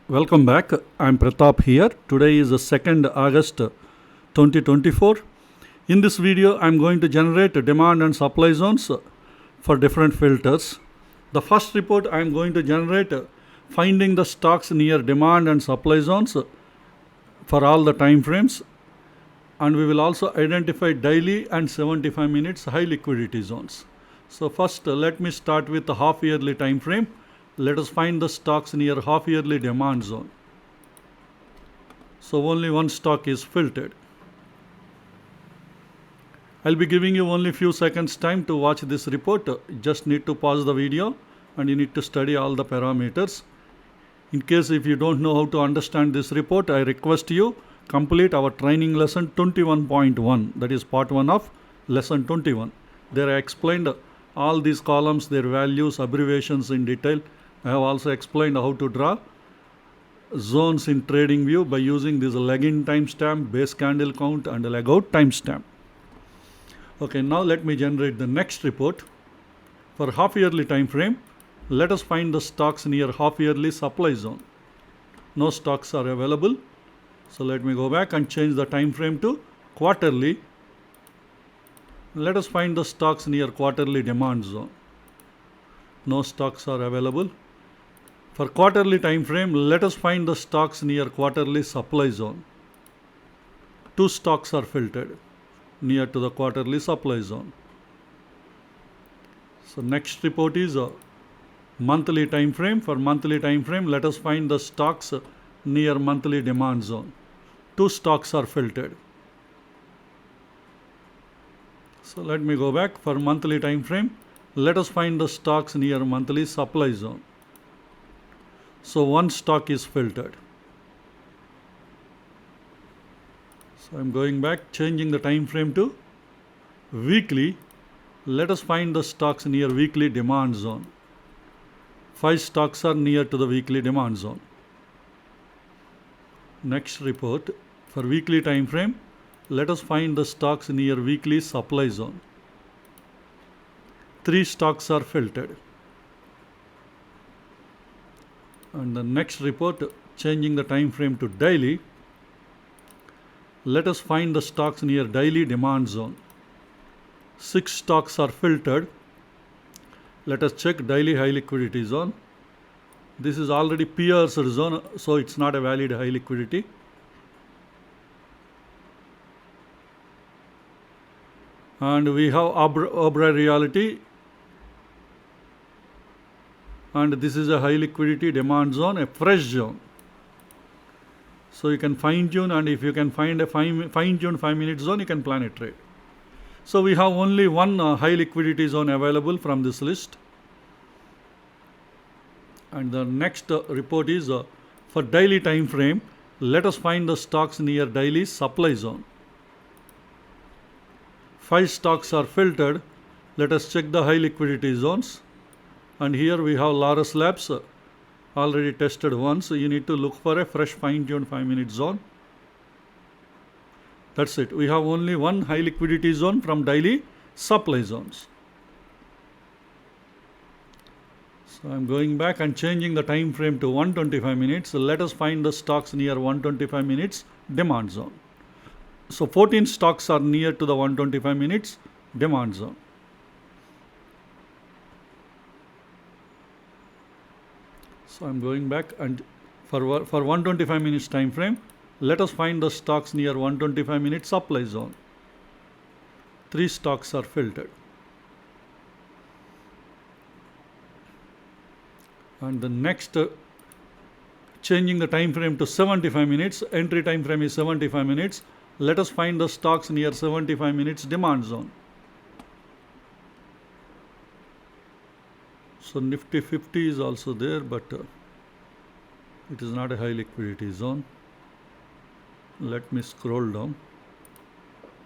Welcome back. I'm Pratap here. Today is the 2nd August 2024. In this video, I'm going to generate demand and supply zones for different filters. The first report I'm going to generate finding the stocks near demand and supply zones for all the time frames, and we will also identify daily and 75 minutes high liquidity zones. So first let me start with the half yearly time frame. Let us find the stocks near half yearly demand zone. So only one stock is filtered. I'll be giving you only few seconds time to watch this report. You just need to pause the video and you need to study all the parameters. In case if you don't know how to understand this report, I request you complete our training lesson 21.1. That is part 1 of lesson 21. There I explained all these columns, their values, abbreviations in detail. I have also explained how to draw zones in TradingView by using this leg in timestamp, base candle count and leg out timestamp. Okay, now let me generate the next report. For half yearly time frame, let us find the stocks near half yearly supply zone. No stocks are available. So let me go back and change the time frame to quarterly. Let us find the stocks near quarterly demand zone. No stocks are available. For quarterly time frame, let us find the stocks near quarterly supply zone. Two stocks are filtered near to the quarterly supply zone. So next report is a monthly time frame. For monthly time frame, let us find the stocks near monthly demand zone. Two stocks are filtered. So let me go back. For monthly time frame, let us find the stocks near monthly supply zone. So one stock is filtered. So I'm going back, changing the time frame to weekly. Let us find the stocks near weekly demand zone. 5 stocks are near to the weekly demand zone. Next report, for weekly time frame, let us find the stocks near weekly supply zone. 3 stocks are filtered. And the next report, changing the time frame to daily, let us find the stocks near daily demand zone. 6 stocks are filtered. Let us check daily high liquidity zone. This is already pierced zone, so it's not a valid high liquidity. And we have Abra reality. And this is a high liquidity demand zone, a fresh zone. So you can fine tune, and if you can find a fine tuned 5-minute zone, you can plan a trade. So we have only one high liquidity zone available from this list. And the next report is for daily time frame, let us find the stocks near daily supply zone. 5 stocks are filtered. Let us check the high liquidity zones. And here we have Laurus Labs already tested once. So you need to look for a fresh fine-tuned 5-minute zone. That's it. We have only one high liquidity zone from daily supply zones. So I'm going back and changing the time frame to 125 minutes. So let us find the stocks near 125 minutes demand zone. So 14 stocks are near to the 125 minutes demand zone. So I'm going back, and for 125 minutes time frame, let us find the stocks near 125 minutes supply zone. 3 stocks are filtered. And the next, changing the time frame to 75 minutes, entry time frame is 75 minutes. Let us find the stocks near 75 minutes demand zone. So Nifty 50 is also there, but it is not a high liquidity zone. Let me scroll down.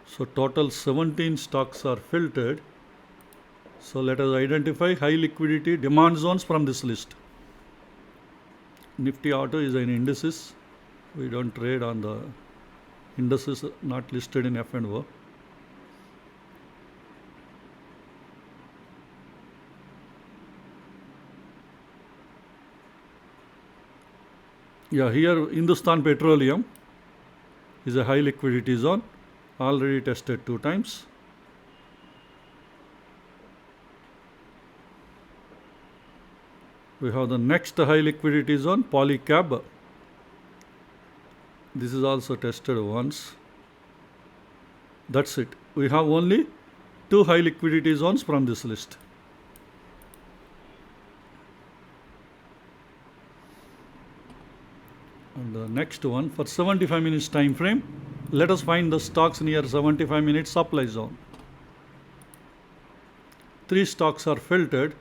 So total 17 stocks are filtered. So let us identify high liquidity demand zones from this list. Nifty Auto is an indices. We don't trade on the indices not listed in F&O. Yeah, here Hindustan Petroleum is a high liquidity zone, already tested 2 times. We have the next high liquidity zone, Polycab. This is also tested once. That's it. We have only 2 high liquidity zones from this list. And the next one, for 75 minutes time frame, let us find the stocks near 75 minutes supply zone. 3 stocks are filtered,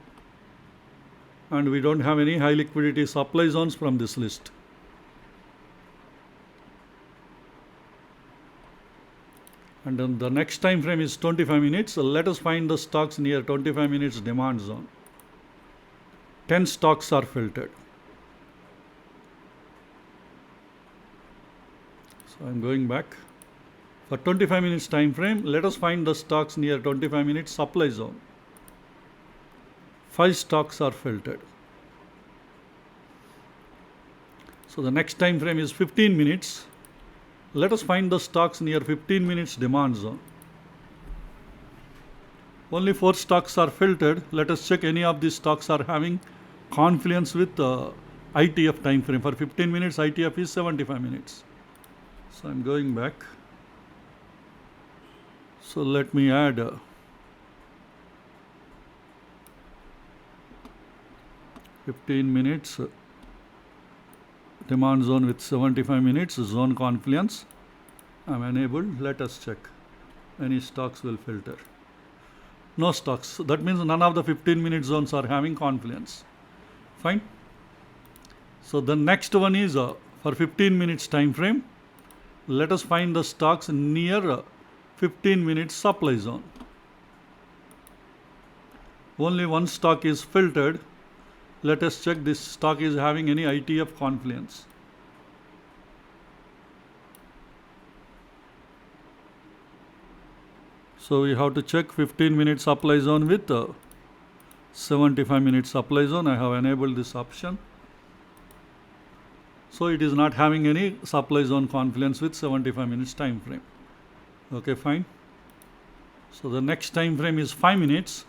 and we don't have any high liquidity supply zones from this list. And then the next time frame is 25 minutes. So let us find the stocks near 25 minutes demand zone. 10 stocks are filtered. So I'm going back. For 25 minutes time frame, let us find the stocks near 25 minutes supply zone. 5 stocks are filtered. So the next time frame is 15 minutes. Let us find the stocks near 15 minutes demand zone. Only 4 stocks are filtered. Let us check any of these stocks are having confluence with ITF time frame. For 15 minutes, ITF is 75 minutes. So I'm going back. So let me add 15 minutes demand zone with 75 minutes zone confluence. I'm enabled. Let us check. Any stocks will filter. No stocks. That means none of the 15 minute zones are having confluence. Fine. So the next one is for 15 minutes time frame. Let us find the stocks near 15 minutes supply zone. Only 1 stock is filtered. Let us check this stock is having any ITF confluence. So we have to check 15 minute supply zone with 75 minute supply zone. I have enabled this option. So it is not having any supply zone confluence with 75 minutes time frame. Okay, fine. So the next time frame is 5 minutes.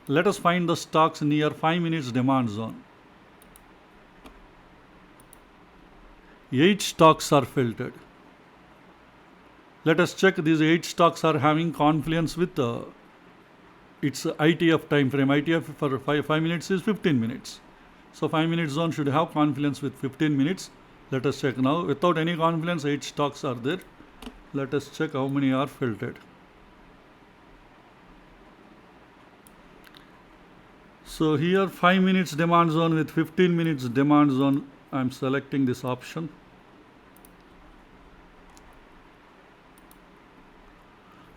Let us find the stocks near 5 minutes demand zone. 8 stocks are filtered. Let us check these 8 stocks are having confluence with its ITF time frame. ITF for 5 minutes is 15 minutes. So 5 minute zone should have confluence with 15 minutes. Let us check now. Without any confluence, 8 stocks are there. Let us check how many are filtered. So here 5 minutes demand zone with 15 minutes demand zone. I am selecting this option.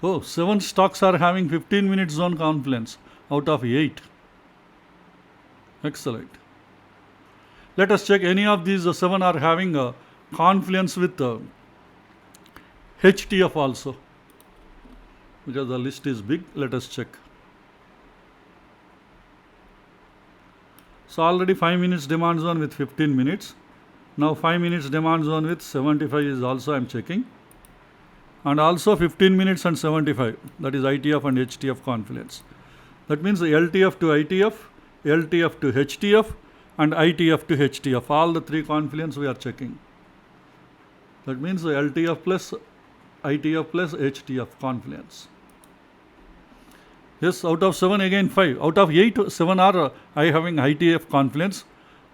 Oh, 7 stocks are having 15 minutes zone confluence out of 8. Excellent. Let us check any of these 7 are having a confluence with HTF also. Because the list is big, let us check. So already 5 minutes demand zone with 15 minutes. Now 5 minutes demand zone with 75 is also I am checking. And also 15 minutes and 75. That is ITF and HTF confluence. That means LTF to ITF, LTF to HTF, and ITF to HTF. All the 3 confluence we are checking. That means LTF plus ITF plus HTF confluence. Yes, out of 7 again 5. Out of 8, 7 are I having ITF confluence.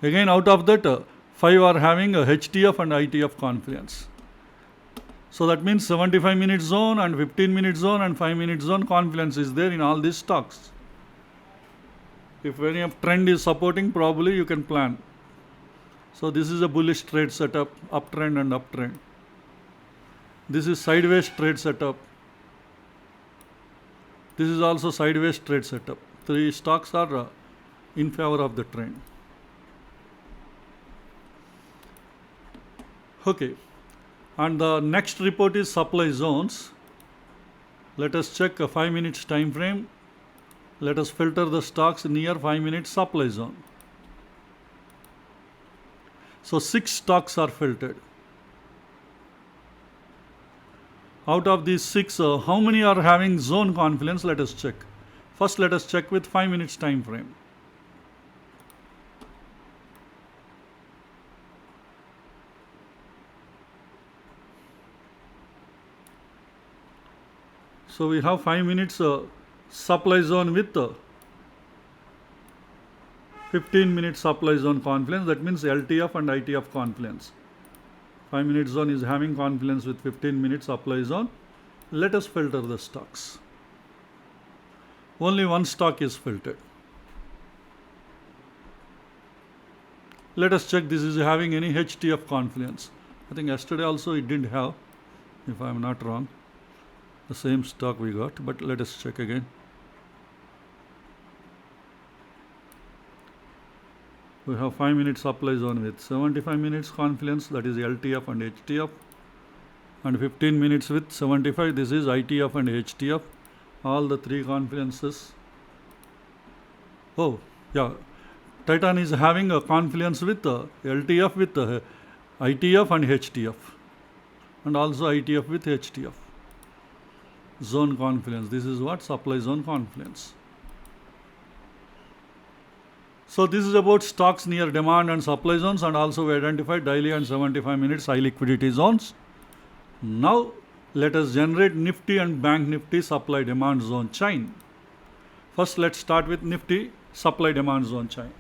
Again out of that 5 are having a HTF and ITF confluence. So that means 75 minute zone and 15 minute zone and 5 minute zone confluence is there in all these stocks. If any of trend is supporting, probably you can plan. So this is a bullish trade setup, uptrend and uptrend. This is sideways trade setup. This is also sideways trade setup. 3 stocks are in favor of the trend. Okay. And the next report is supply zones. Let us check a 5 minutes time frame. Let us filter the stocks near 5 minutes supply zone. So 6 stocks are filtered. Out of these 6, how many are having zone confluence? Let us check. First, let us check with 5 minutes time frame. So we have 5 minutes supply zone with 15 minutes supply zone confluence. That means LTF and ITF confluence. 5 minute zone is having confluence with 15 minutes supply zone. Let us filter the stocks. Only one stock is filtered. Let us check this is having any HTF confluence. I think yesterday also it didn't have, if I am not wrong. The same stock we got, but let us check again. We have 5 minutes supply zone with 75 minutes confluence, that is LTF and HTF, and 15 minutes with 75, this is ITF and HTF, all the 3 confluences. Oh, yeah, Titan is having a confluence with LTF with ITF and HTF, and also ITF with HTF. Zone confluence, this is what? Supply zone confluence. So this is about stocks near demand and supply zones, and also we identified daily and 75 minutes high liquidity zones. Now let us generate Nifty and Bank Nifty supply demand zone chain. First let's start with Nifty supply demand zone chain.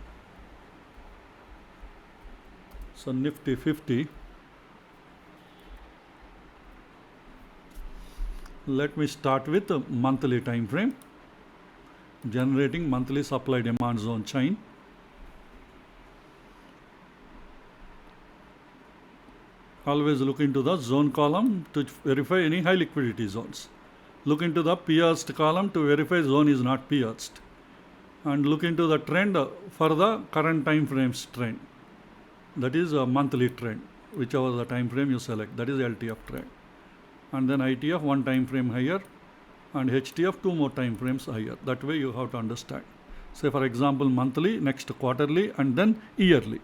So Nifty 50. Let me start with a monthly time frame, generating monthly supply demand zone chain. Always look into the zone column to verify any high liquidity zones. Look into the pierced column to verify zone is not pierced. And look into the trend for the current time frames trend. That is a monthly trend, whichever the time frame you select. That is LTF trend. And then ITF 1 time frame higher, and HTF 2 more time frames higher. That way you have to understand. Say for example monthly, next quarterly, and then yearly.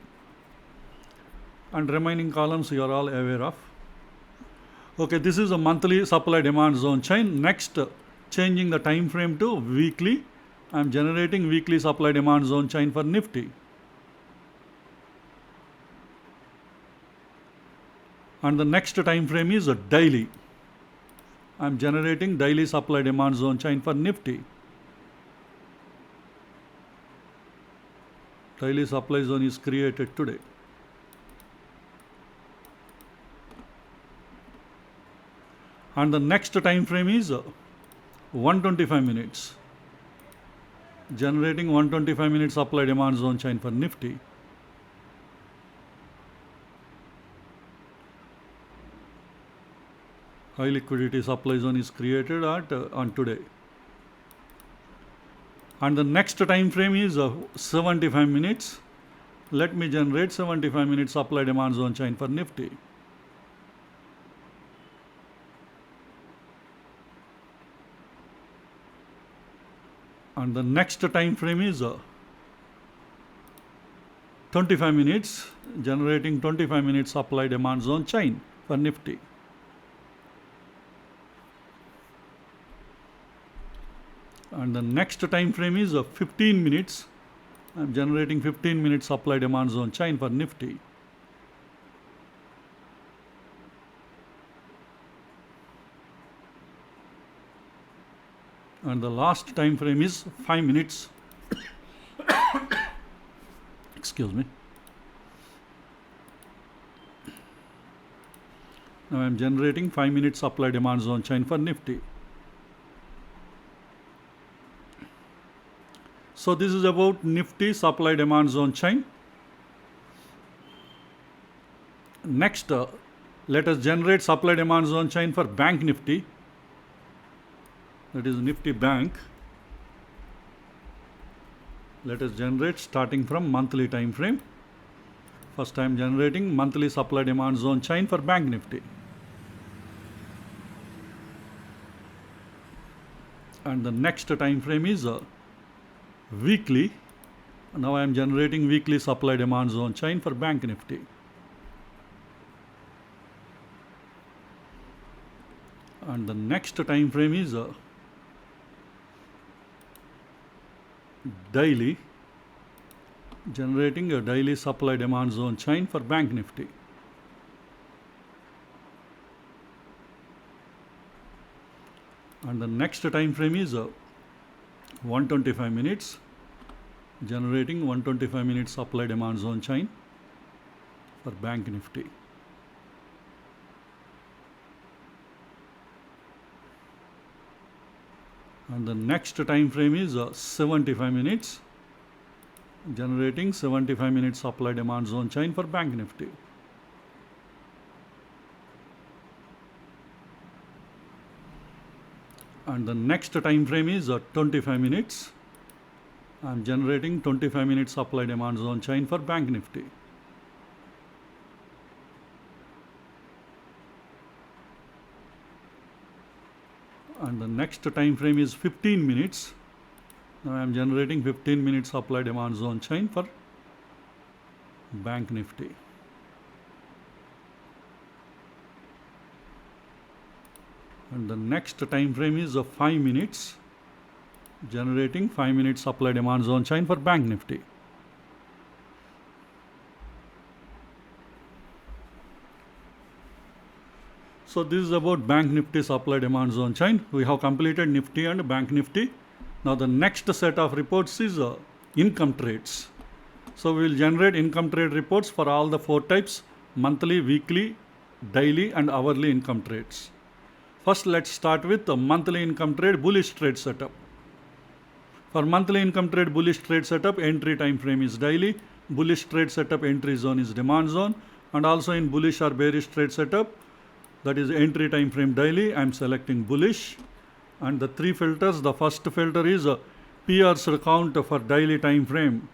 And remaining columns you are all aware of. Okay, this is a monthly supply demand zone chain. Next, changing the time frame to weekly. I am generating weekly supply demand zone chain for Nifty. And the next time frame is a daily. I am generating daily supply demand zone chain for Nifty. Daily supply zone is created today. And the next time frame is 125 minutes. Generating 125 minutes supply demand zone chain for Nifty. High liquidity supply zone is created on today. And the next time frame is 75 minutes. Let me generate 75 minutes supply demand zone chain for Nifty. And the next time frame is 25 minutes, generating 25 minutes supply demand zone chain for Nifty. And the next time frame is 15 minutes. I am generating 15 minutes supply demand zone chain for Nifty. And the last time frame is 5 minutes. Excuse me. Now I am generating 5 minutes supply demand zone chain for Nifty. So this is about Nifty supply demand zone chain. Next, let us generate supply demand zone chain for Bank Nifty. That is Nifty Bank. Let us generate starting from monthly time frame. First I am generating monthly supply demand zone chain for Bank Nifty. And the next time frame is weekly. Now I am generating weekly supply demand zone chain for Bank Nifty. And the next time frame is daily, generating a daily supply demand zone chain for Bank Nifty. And the next time frame is 125 minutes, generating 125 minutes supply demand zone chain for Bank Nifty. And the next time frame is 75 minutes, generating 75 minutes supply demand zone chain for Bank Nifty. And the next time frame is 25 minutes. I am generating 25 minutes supply demand zone chain for Bank Nifty. And the next time frame is 15 minutes. Now I am generating 15 minutes supply demand zone chain for Bank Nifty. And the next time frame is 5 minutes, generating 5 minutes supply demand zone chain for Bank Nifty. So this is about Bank Nifty supply demand zone chain. We have completed Nifty and Bank Nifty. Now the next set of reports is income trades. So we will generate income trade reports for all the 4 types: monthly, weekly, daily and hourly income trades. First, let's start with the monthly income trade bullish trade setup. For monthly income trade bullish trade setup, entry time frame is daily. Bullish trade setup entry zone is demand zone. And also in bullish or bearish trade setup, that is entry time frame daily, I am selecting bullish. And the 3 filters, the first filter is pierced count for daily time frame.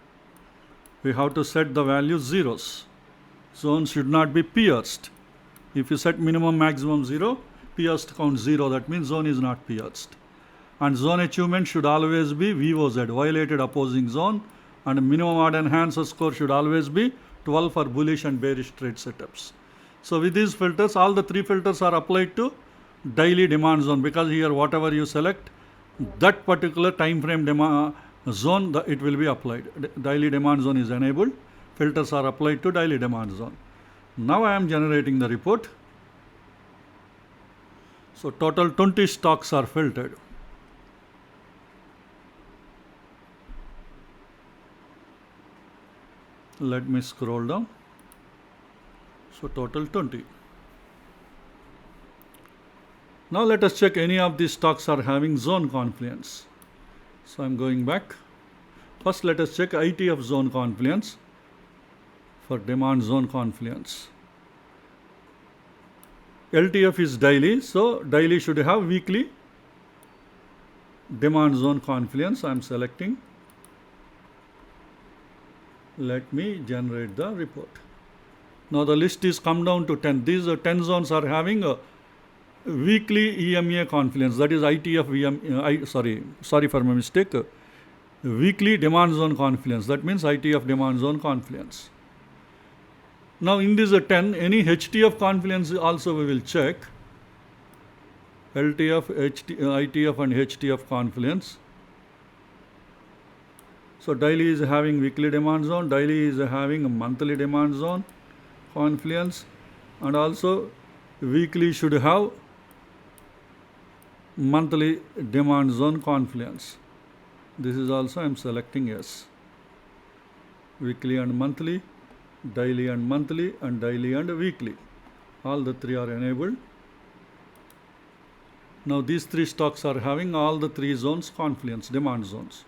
We have to set the value zeros. Zone should not be pierced. If you set minimum maximum 0, pierced count 0, that means zone is not pierced. And zone achievement should always be VOZ, violated opposing zone, and minimum odd enhancer score should always be 12 for bullish and bearish trade setups. So with these filters, all the 3 filters are applied to daily demand zone, because here whatever you select, that particular time frame zone, it will be applied. Daily demand zone is enabled. Filters are applied to daily demand zone. Now I am generating the report. So total 20 stocks are filtered. Let me scroll down. So total 20. Now let us check any of these stocks are having zone confluence. So I am going back. First let us check ITF zone confluence for demand zone confluence. LTF is daily, so daily should have weekly demand zone confluence. I am selecting. Let me generate the report. Now the list is come down to 10. These 10 zones are having a weekly EMA confluence, that is ITF sorry for my mistake. Weekly demand zone confluence, that means ITF demand zone confluence. Now in these 10, any HTF confluence also we will check. LTF, ITF and HTF confluence. So daily is having weekly demand zone, daily is having a monthly demand zone confluence, and also weekly should have monthly demand zone confluence. This is also I am selecting yes. Weekly and monthly, daily and monthly, and daily and weekly. All the 3 are enabled. Now these 3 stocks are having all the 3 zones confluence, demand zones.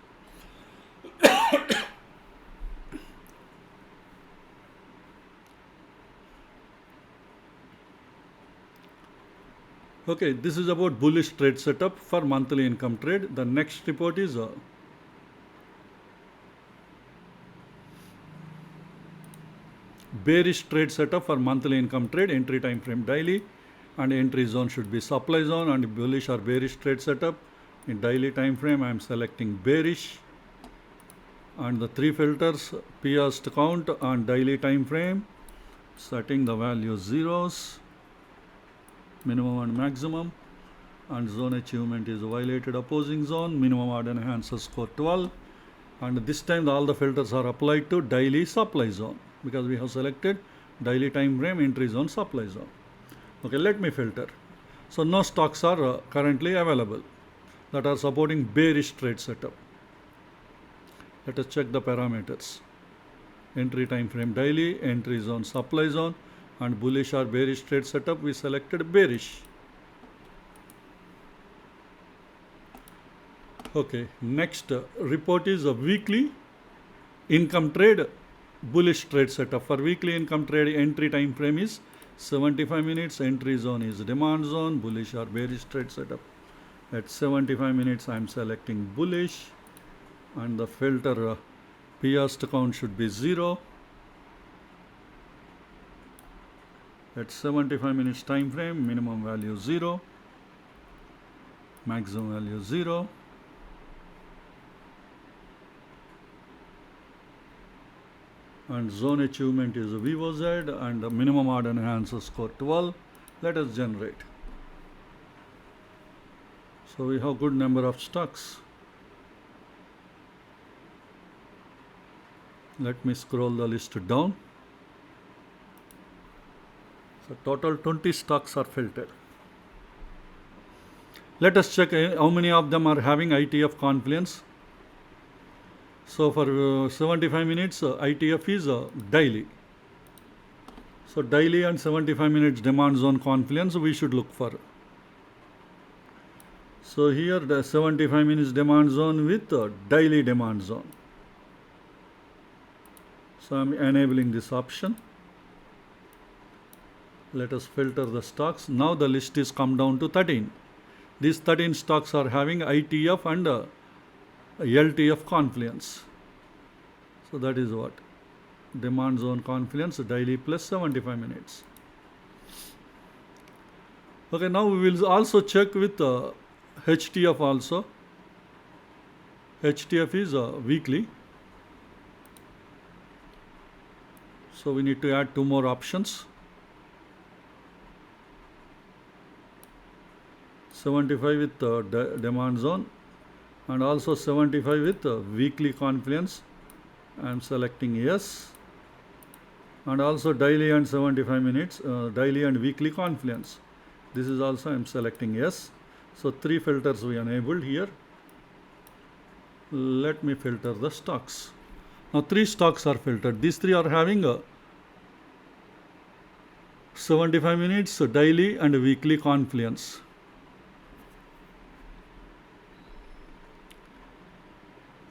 Okay, this is about bullish trade setup for monthly income trade. The next report is bearish trade setup for monthly income trade, entry time frame daily, and entry zone should be supply zone. And bullish or bearish trade setup in daily time frame, I am selecting bearish. And the 3 filters, pierced count on daily time frame, setting the value zeros, minimum and maximum. and zone achievement is violated opposing zone, minimum order enhancer score 12, and this time all the filters are applied to daily supply zone because we have selected daily time frame entry zone supply zone. Okay, let me filter. So no stocks are currently available that are supporting bearish trade setup. Let us check the parameters. Entry time frame daily, entry zone supply zone, and bullish or bearish trade setup, we selected bearish. Okay, next report is a weekly income trade bullish trade setup. For weekly income trade, entry time frame is 75 minutes, entry zone is demand zone, bullish or bearish trade setup. At 75 minutes I am selecting bullish, and the filter P/E count should be 0. At 75 minutes time frame, minimum value 0, maximum value 0. And zone achievement is VOZ, and the minimum order enhancer score 12. Let us generate. So we have good number of stocks. Let me scroll the list down. So total 20 stocks are filtered. Let us check how many of them are having ITF Confluence. So for 75 minutes ITF is daily. So daily and 75 minutes demand zone Confluence we should look for. So here the 75 minutes demand zone with daily demand zone. So I am enabling this option. Let us filter the stocks. Now the list is come down to 13. These 13 stocks are having ITF and LTF Confluence. So that is what? Demand zone Confluence daily plus 75 minutes. Okay, now we will also check with HTF also. HTF is weekly. So we need to add 2 more options. 75 with demand zone and also 75 with weekly Confluence. I am selecting yes, and also daily and 75 minutes daily and weekly Confluence. This is also I am selecting yes. So 3 filters we enabled here. Let me filter the stocks. Now 3 stocks are filtered. These 3 are having 75 minutes daily and weekly Confluence.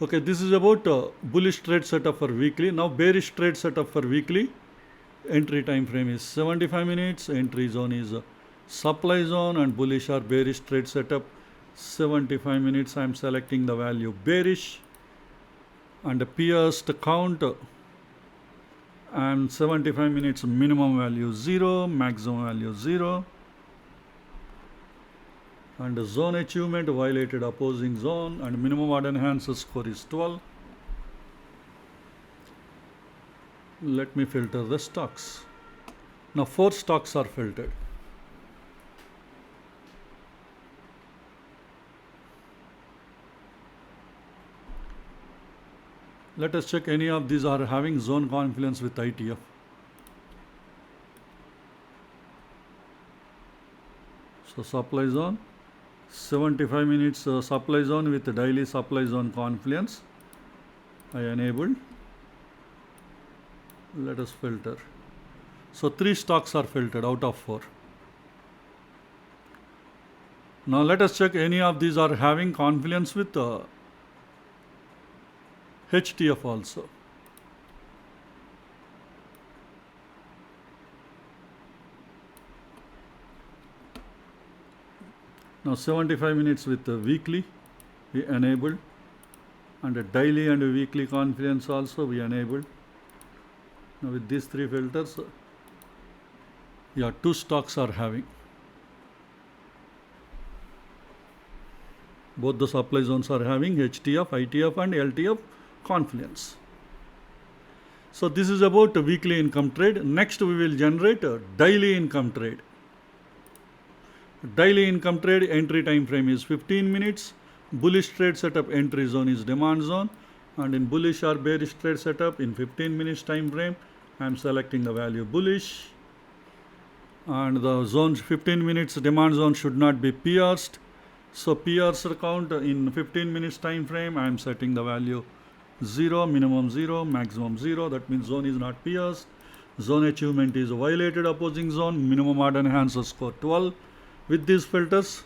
Okay, this is about bullish trade setup for weekly. Now bearish trade setup for weekly. Entry time frame is 75 minutes. Entry zone is supply zone, and bullish or bearish trade setup 75 minutes. I am selecting the value bearish, and the P/E count and 75 minutes minimum value 0, maximum value 0. And the zone achievement violated opposing zone, and minimum order enhancer score is 12. Let me filter the stocks. Now 4 stocks are filtered. Let us check any of these are having zone Confluence with ITF. So supply zone, 75 minutes supply zone with daily supply zone Confluence I enabled. Let us filter. So 3 stocks are filtered out of 4. Now let us check any of these are having Confluence with HTF also. Now 75 minutes with the weekly we enabled, and a daily and a weekly Confluence also we enabled. Now with these 3 filters, 2 stocks are having. Both the supply zones are having HTF, ITF and LTF Confluence. So this is about a weekly income trade. Next we will generate a daily income trade. Daily income trade entry time frame is 15 minutes. Bullish trade setup entry zone is demand zone, and in bullish or bearish trade setup in 15 minutes time frame I am selecting the value bullish, and the zone 15 minutes demand zone should not be pierced. So pierced count in 15 minutes time frame I am setting the value 0, minimum 0, maximum 0. That means zone is not pierced. Zone achievement is violated opposing zone. Minimum order enhancer score 12. With these filters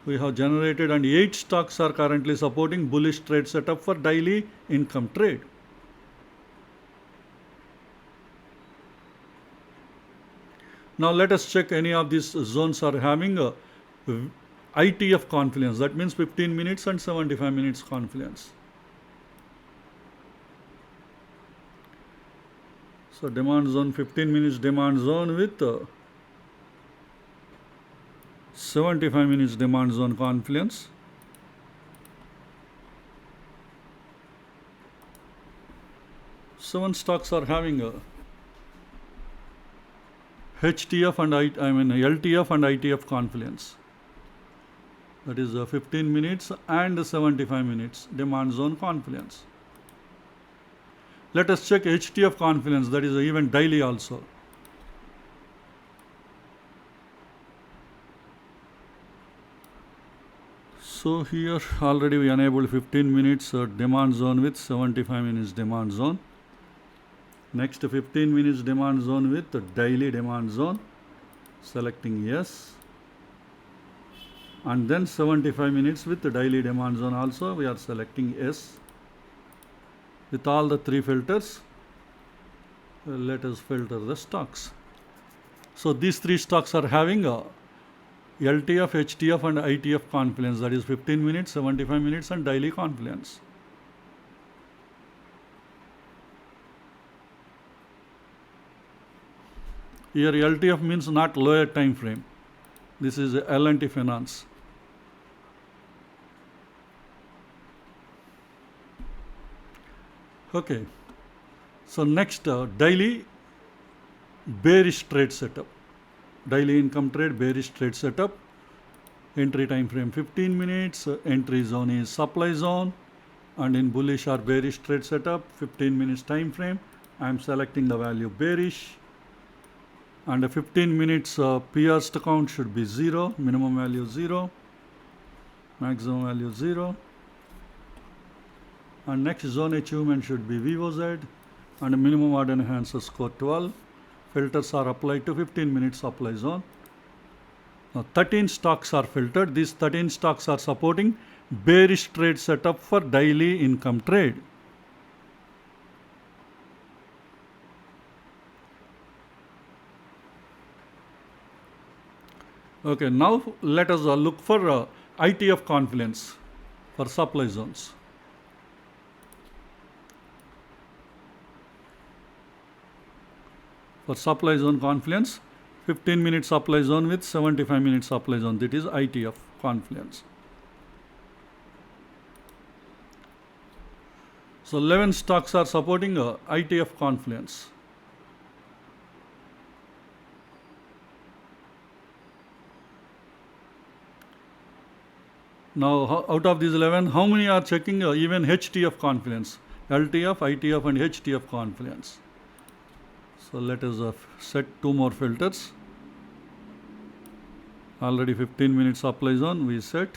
we have generated, and 8 stocks are currently supporting bullish trade setup for daily income trade. Now let us check any of these zones are having a ITF confluence. That means 15 minutes and 75 minutes confluence. So demand zone, 15 minutes demand zone with 75 minutes demand zone confluence. Seven stocks are having a HTF and LTF and ITF confluence. That is 15 minutes and 75 minutes demand zone confluence. Let us check HTF confluence, that is even daily also. So here already we enabled 15 minutes demand zone with 75 minutes demand zone. Next 15 minutes demand zone with daily demand zone, selecting yes. And then 75 minutes with the daily demand zone also we are selecting yes. With all the three filters, let us filter the stocks. So these three stocks are having a LTF, HTF and ITF confluence, that is 15 minutes, 75 minutes and daily confluence. Here LTF means not lower time frame. This is L&T Finance. Okay. So next daily bearish trade setup. Daily income trade bearish trade setup. Entry time frame 15 minutes. Entry zone is supply zone. And in bullish or bearish trade setup 15 minutes time frame I am selecting the value bearish. And a 15 minutes pierced count should be 0, minimum value 0, maximum value 0. And next zone achievement should be VOZ, and minimum order enhancer score 12. Filters are applied to 15 minutes supply zone. Now 13 stocks are filtered. These 13 stocks are supporting bearish trade setup for daily income trade. Okay, now let us look for ITF confluence for supply zones. For supply zone confluence, 15 minute supply zone with 75 minute supply zone, that is ITF confluence. So 11 stocks are supporting ITF confluence. Now out of these 11, how many are checking even HTF confluence? LTF, ITF and HTF confluence. So let us set two more filters. Already 15 minute supply zone we set.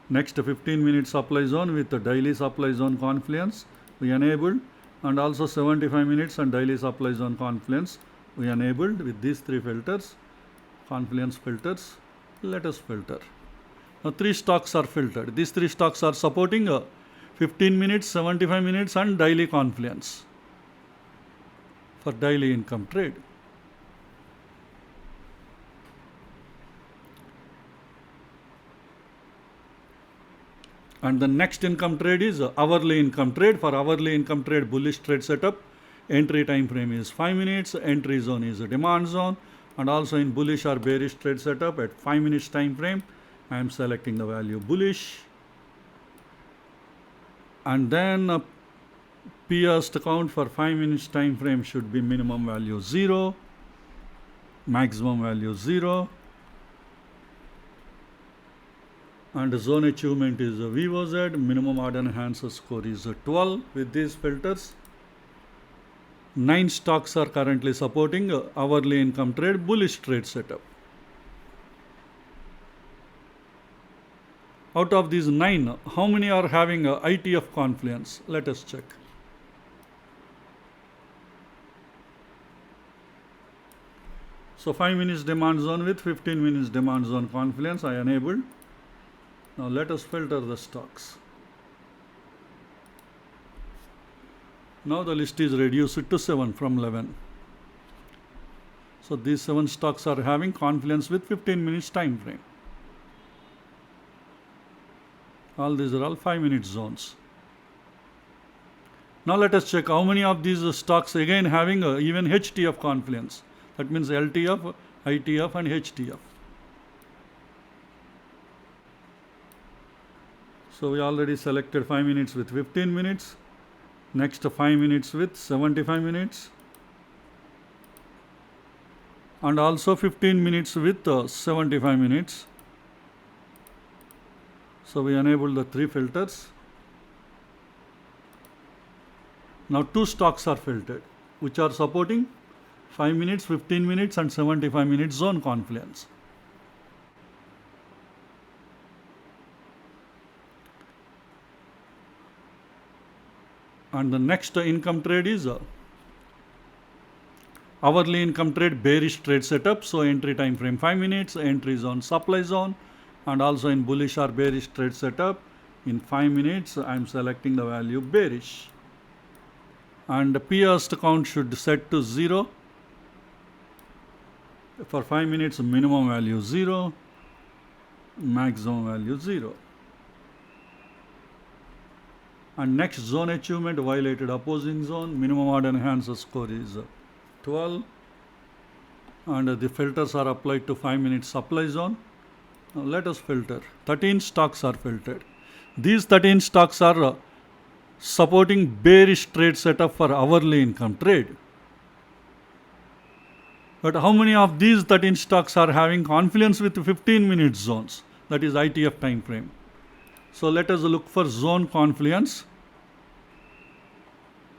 Next 15 minute supply zone with the daily supply zone confluence we enabled, and also 75 minutes and daily supply zone confluence we enabled. With these three filters, confluence filters, let us filter. Now 3 stocks are filtered. These 3 stocks are supporting 15 minutes, 75 minutes and daily confluence for daily income trade. And the next income trade is hourly income trade. For hourly income trade, bullish trade setup, entry time frame is 5 minutes, entry zone is a demand zone, and also in bullish or bearish trade setup at 5 minutes time frame I am selecting the value bullish, and then pierced count for 5 minutes time frame should be minimum value 0, maximum value 0, and zone achievement is VOZ. Minimum order enhancer score is 12. With these filters, 9 stocks are currently supporting hourly income trade bullish trade setup. Out of these 9, how many are having ITF Confluence? Let us check. So 5 minutes demand zone with 15 minutes demand zone Confluence I enabled. Now let us filter the stocks. Now the list is reduced to 7 from 11. So these 7 stocks are having Confluence with 15 minutes time frame. All these are all 5 minute zones. Now let us check how many of these stocks again having even HTF Confluence. That means LTF, ITF and HTF. So we already selected 5 minutes with 15 minutes. Next 5 minutes with 75 minutes. And also 15 minutes with 75 minutes. So we enable the 3 filters. Now 2 stocks are filtered, which are supporting 5 minutes, 15 minutes and 75 minutes zone Confluence. And the next income trade is hourly income trade bearish trade setup. So entry time frame 5 minutes, entry zone supply zone, and also in bullish or bearish trade setup in 5 minutes I am selecting the value bearish, and the P/E count should set to 0. For 5 minutes minimum value 0, maximum value 0. And next zone achievement violated opposing zone, minimum order enhancer score is 12, and the filters are applied to 5 minute supply zone. Now let us filter. 13 stocks are filtered. These 13 stocks are supporting bearish trade setup for hourly income trade. But how many of these 13 stocks are having Confluence with 15 minute zones? That is ITF time frame. So let us look for zone Confluence.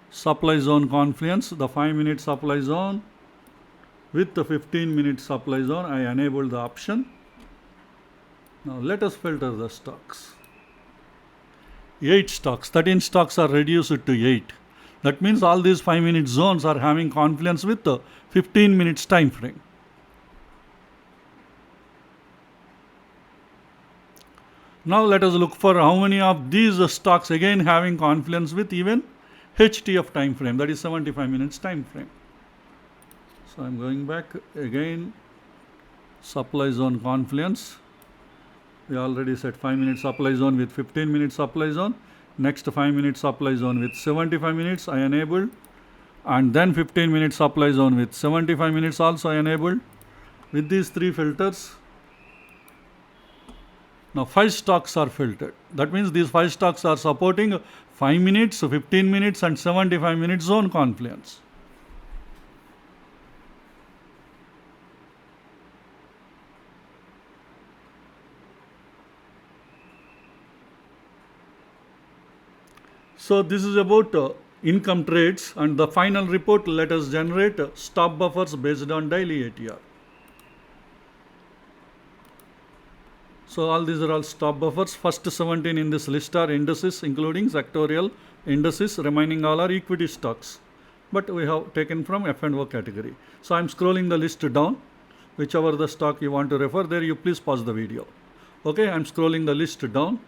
Supply zone Confluence, the 5 minute supply zone with the 15 minute supply zone. I enabled the option. Now let us filter the stocks. 8 stocks, 13 stocks are reduced to 8. That means all these 5 minute zones are having Confluence with the 15 minutes time frame. Now let us look for how many of these stocks again having Confluence with even HTF time frame, that is 75 minutes time frame. So I am going back again, supply zone Confluence. We already set 5 minute supply zone with 15 minute supply zone. Next 5 minute supply zone with 75 minutes I enabled, and then 15 minute supply zone with 75 minutes also I enabled. With these 3 filters, now 5 stocks are filtered. That means these 5 stocks are supporting 5 minutes, 15 minutes and 75 minutes zone Confluence. So this is about income trades, and the final report, let us generate stop buffers based on daily ATR. So all these are all stop buffers. First 17 in this list are indices, including sectorial indices. Remaining all are equity stocks, but we have taken from F&O category. So I am scrolling the list down. Whichever the stock you want to refer, there you please pause the video. Okay, I am scrolling the list down.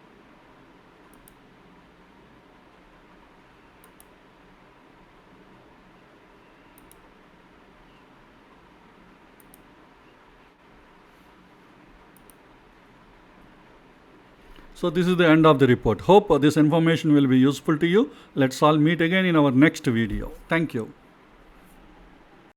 So this is the end of the report. Hope this information will be useful to you. Let's all meet again in our next video. Thank you.